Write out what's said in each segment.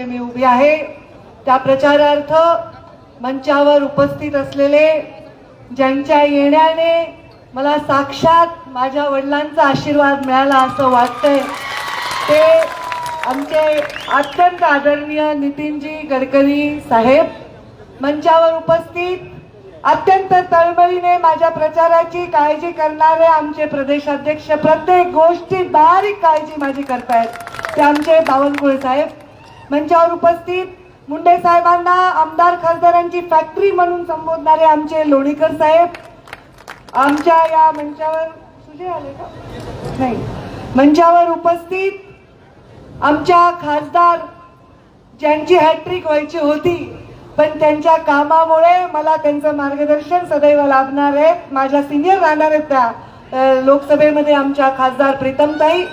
मी उभी आहे त्या प्रचारार्थ मंचावर उपस्थित असलेले ज्यांच्या येण्याने मला साक्षात माझ्या वडिलांचा आशीर्वाद मिळाला असं वाटतंय ते आमचे अत्यंत आदरणीय नितीनजी गडकरी साहेब, मंचावर उपस्थित अत्यंत तळमळीने माझ्या प्रचाराची काळजी करणारे आमचे प्रदेशाध्यक्ष, प्रत्येक गोष्टीत बारीक काळजी माझी करतायत ते आमचे बावनकुळे साहेब, मंचावर उपस्थित मुंडे साहेबांना आमदार खासदारांची फॅक्टरी म्हणून संबोधणारे आमचे लोणीकर साहेब, आमच्या या मंचावर सुजय आले का नाही, मंचावर उपस्थित आमच्या खासदार ज्यांची हॅट्रिक व्हायची होती पण त्यांच्या कामामुळे मला त्यांचं मार्गदर्शन सदैव लाभणार आहे, माझ्या सिनियर राहणार आहेत त्या लोकसभेमध्ये आमच्या खासदार प्रीतमताई,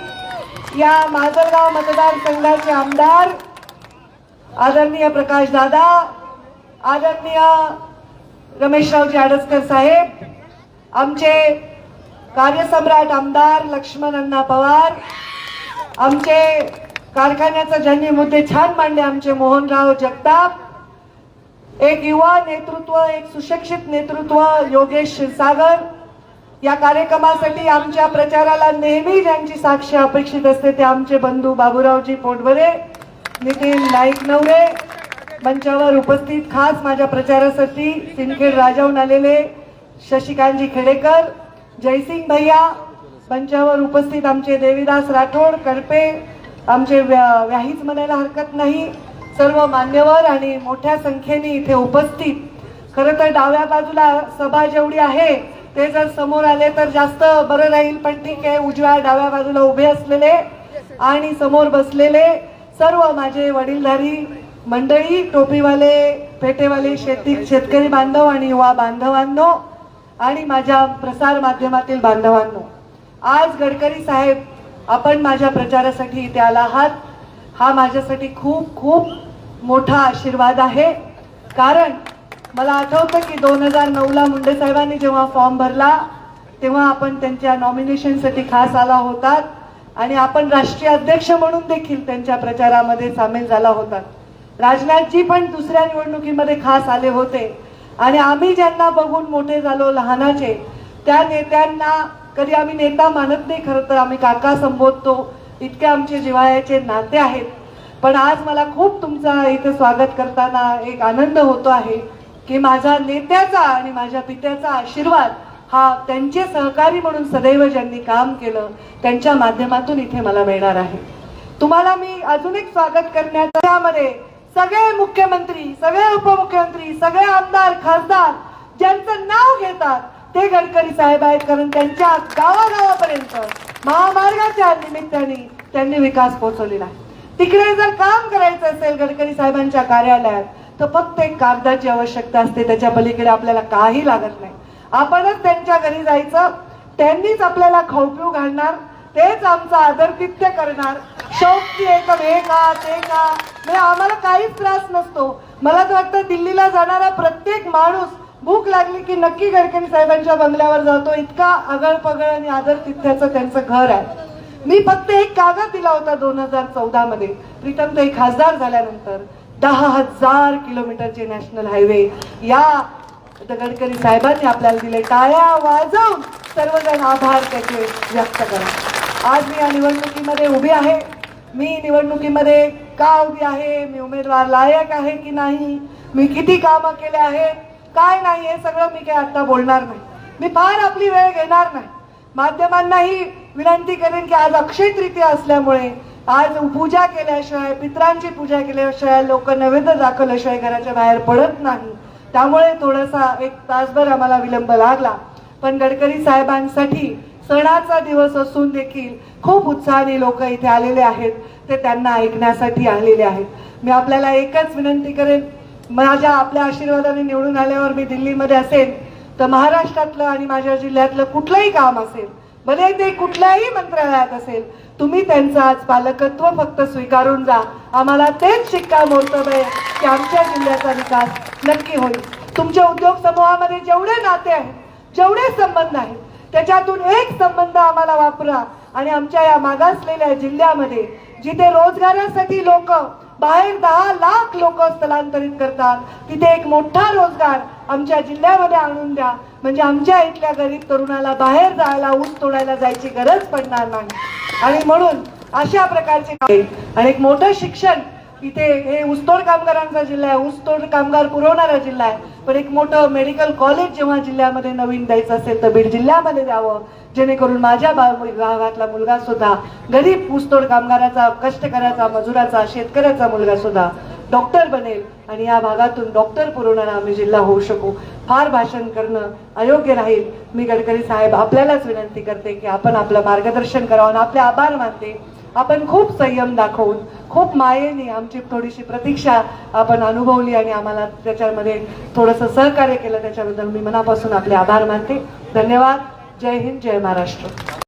या माजलगाव मतदारसंघाचे आमदार आदरणीय प्रकाश दादा, आदरणीय रमेशरावजी आडसकर साहेब, आमचे कार्यसम्राट आमदार लक्ष्मण अण्णा पवार, आमचे कारखान्याचे ज्यांनी मुद्दे छान मांडले आमचे मोहनराव जगताप, एक युवा नेतृत्व, एक सुशिक्षित नेतृत्व योगेश क्षीरसागर, या कार्यक्रमासाठी आमच्या प्रचाराला नेहमी ज्यांची साक्ष अपेक्षित असते ते आमचे बंधू बाबूरावजी पोटभरे, नितीन नाईक नवरे, मंचावर उपस्थित खास माझ्या प्रचारासाठी सिंदखेड राजाहून आलेले शशिकांतजी खेडेकर, जयसिंग भैया, मंचावर उपस्थित आमचे देवीदास राठोड कडपे, आमचे व्याहीच म्हणायला हरकत नाही सर्व मान्यवर आणि मोठ्या संख्येने इथे उपस्थित. खरं तर डाव्या बाजूला सभा जेवढी आहे ते जर समोर आले तर जास्त बरं राहील, पण ठीक आहे, उजव्या डाव्या बाजूला उभे असलेले आणि समोर बसलेले सर्व माझे वडीलधारी मंडळी, टोपीवाले, पेटेवाले, शेतकरी बांधव आणि युवा बांधवांनो आणि माझ्या प्रसार माध्यमातील बांधवांनो, आज गडकरी साहेब आपण माझ्या प्रचारासाठी इथे आला आहात, हा माझ्यासाठी खूप खूप मोठा आशीर्वाद आहे. कारण मला आठवतं की 2009ला मुंडे साहेबांनी जेव्हा फॉर्म भरला तेव्हा आपण त्यांच्या नॉमिनेशनसाठी खास आला होतात आणि आपण राष्ट्रीय अध्यक्ष म्हणून देखील त्यांच्या प्रचारामध्ये सामील झाला होता. राजनाथजी पण दुसऱ्या निवडणुकीमध्ये खास आले होते आणि आम्ही ज्यांना बघून मोठे झालो लहानाचे त्या नेत्यांना कधी आम्ही नेता मानत नाही, खरं तर आम्ही काका संबोधतो, इतके आमचे जिव्हाळ्याचे नाते आहेत. पण आज मला खूप तुमचा इथे स्वागत करताना एक आनंद होतो आहे की माझ्या नेत्याचा आणि माझ्या पित्याचा आशीर्वाद हा त्यांचे सहकारी म्हणून सदैव ज्यांनी काम केलं त्यांच्या माध्यमातून इथे मला मिळणार आहे. तुम्हाला मी अजून एक स्वागत करण्यामध्ये सगळे मुख्यमंत्री, सगळे उपमुख्यमंत्री, सगळे आमदार खासदार ज्यांचं नाव घेतात ते गडकरी साहेब आहेत, कारण त्यांच्या गावागावापर्यंत महामार्गाच्या निमित्ताने त्यांनी विकास पोहोचवलेला आहे. तिकडे जर काम करायचं असेल गडकरी साहेबांच्या कार्यालयात तर फक्त एक कागदाची आवश्यकता असते, त्याच्या पलीकडे आपल्याला काही लागत नाही. आपणच त्यांच्या घरी जायचं, त्यांनीच आपल्याला खाऊ पिऊ घालणार, तेच आमचा आदरातिथ्य करणार, शौकची एकम हे का ते का, म्हणजे आम्हाला काहीच त्रास नसतो. मला तर वाटतं दिल्लीला जाणारा प्रत्येक माणूस भूक लागली की नक्की गडकरी साहेबांच्या बंगल्यावर जातो, इतका आगळ पगळ आणि आदरातिथ्याचं त्यांचं घर आहे. मी फक्त एक कागद दिला होता 2014 मध्ये, प्रीतमताई खासदार झाल्यानंतर 10,000 किलोमीटरचे नॅशनल हायवे या गडकरी साहेबांनी आपल्याला दिले. टाळ्या वाजवून सर्वजण आभार त्याचे व्यक्त करा. आज मी या निवडणुकीमध्ये उभी आहे. मी निवडणुकीमध्ये का उभी आहे, मी उमेदवार लायक आहे की नाही, मी किती कामं केले आहेत, काय नाही, हे सगळं मी काय आता बोलणार नाही. मी फार आपली वेळ घेणार नाही. माध्यमांनाही विनंती करेन की आज अक्षय तृतीया असल्यामुळे आज पूजा केल्याशिवाय, पितरांची पूजा केल्याशिवाय, लोक नैवेद्य दाखवल्याशिवाय घराच्या बाहेर पडत नाही. त्यामुळे थोडासा एक तासभर आम्हाला विलंब लागला, पण गडकरी साहेबांसाठी सणाचा दिवस असून देखील खूप उत्साहाने लोक इथे आलेले आहेत, ते त्यांना ऐकण्यासाठी आलेले आहेत. मी आपल्याला एकच विनंती करेन, माझ्या आपल्या आशीर्वादाने निवडून आल्यावर मी दिल्लीमध्ये असेल तर महाराष्ट्रातलं आणि माझ्या जिल्ह्यातलं कुठलंही काम असेल, भले ते कुठल्याही मंत्रालयात असेल, तुम्ही त्यांचं आज पालकत्व फक्त स्वीकारून जा. आम्हाला तेच शिक्कामोर्तब आहे की आमच्या जिल्ह्याचा विकास नक्की होईल. तुमच्या उद्योग समूहामध्ये जेवढे नाते आहेत, जेवढे संबंध आहेत, त्याच्यातून एक संबंध आम्हाला वापरा आणि आमच्या या मागासलेल्या जिल्ह्यामध्ये जिथे रोजगारासाठी लोक बाहेर 10 लाख लोक स्थलांतरित करतात, तिथे एक मोठा रोजगार आमच्या जिल्ह्यामध्ये आणून द्या, म्हणजे आमच्या इथल्या गरीब तरुणाला बाहेर जायला, ऊस तोडायला जायची गरज पडणार नाही. आणि म्हणून अशा प्रकारचे आणि एक मोठं शिक्षण इथे, हे ऊसतोड कामगारांचा जिल्हा आहे, ऊसतोड कामगार पुरवणारा जिल्हा आहे, पण एक मोठं मेडिकल कॉलेज जेव्हा जिल्ह्यामध्ये नवीन द्यायचं असेल तर बीड जिल्ह्यामध्ये द्यावं, जेणेकरून माझ्या गावातला मुलगा सुद्धा, गरीब ऊसतोड कामगाराचा, कष्टकऱ्याचा, मजुराचा, शेतकऱ्याचा मुलगा सुद्धा डॉक्टर बनेल आणि या भागातून डॉक्टर पुरवणारा आम्ही जिल्हा होऊ शकू. फार भाषण करणं अयोग्य राहील. मी गडकरी साहेब आपल्यालाच विनंती करते की आपण आपलं मार्गदर्शन करावं आणि आपले आभार मानते. आपण खूप संयम दाखवून, खूप मायेने आमची थोडीशी प्रतीक्षा आपण अनुभवली आणि आम्हाला त्याच्यामध्ये थोडंसं सहकार्य केलं, त्याच्याबद्दल मी मनापासून आपले आभार मानते. धन्यवाद. जय हिंद, जय महाराष्ट्र.